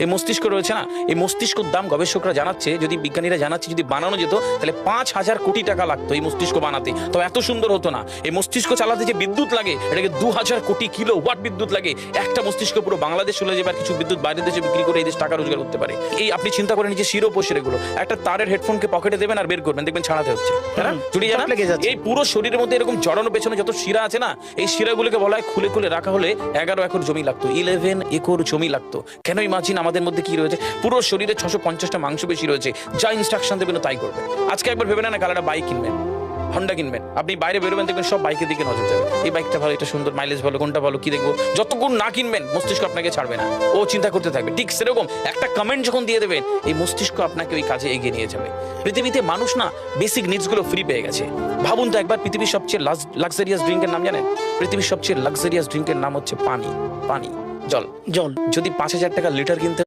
এই মস্তিষ্ক রয়েছে না, এই মস্তিষ্কর দাম গবেষকরা জানাচ্ছে, যদি বিজ্ঞানীরা জানাচ্ছে যদি বানানো যেত তাহলে 5,000 কোটি টাকা লাগতো এই মস্তিষ্ক বানাতে, তো এত সুন্দর হতো না। এই মস্তিষ্ক চালাতে যে বিদ্যুৎ লাগে এটাকে 2000 কোটি কিলো ওয়াট বিদ্যুৎ লাগে। একটা মস্তিষ্ক পুরো বাংলাদেশ চলে যাবে, আর কিছু বিদ্যুৎ বাইরের দেশে বিক্রি করে এই দেশ টাকা রোজগার করতে পারে। এই আপনি চিন্তা করেন যে শিরোপশিরাগুলো, একটা তারের হেডফোনকে পকেটে দেবেন আর বের করবেন, দেখবেন ছাড়াতে হচ্ছে, তাই না? জুড়িয়ে জানা এই পুরো শরীরের মধ্যে এরকম জড়ানো পেছনে যত শিরা আছে না, এই শিরাগুলোকে বলা হয় খুলে খুলে রাখা হলে 11 একর জমি লাগতো, 11 একর জমি লাগতো। কেন ইমাজিন আমাদের মধ্যে কি রয়েছে, পুরো শরীরে 650টা মাংসপেশি রয়েছে, যা ইনস্ট্রাকশন দেবেন তাই করবে। আজকে একবার ভেবে না কাল একটা বাইক কিনবেন, হন্ডা কিনবেন, আপনি বাইরে বেরোবেন দেখবেন সব বাইকের দিকে নজর যাবে, এই বাইকটা ভালো, এটা সুন্দর, মাইলেজ ভালো, কোনটা ভালো, কি দেখবো। যতক্ষণ না কিনবেন মস্তিষ্ক আপনাকে ছাড়বে না, ও চিন্তা করতে থাকবে। ঠিক সেরকম একটা কমেন্ট যখন দিয়ে দেবেন এই মস্তিষ্ক আপনাকে ওই কাজে এগিয়ে নিয়ে যাবে। পৃথিবীতে মানুষ না বেসিক নিডস গুলো ফ্রি পেয়ে গেছে। ভাবুন তো একবার, পৃথিবীর সবচেয়ে লাক্সারিয়াস ড্রিঙ্কের নাম জানেন? পৃথিবীর সবচেয়ে লাক্সারিয়াস ড্রিঙ্কের নাম হচ্ছে পানি, পানি, জল। জল যদি 5,000 টাকা লিটার কিনতে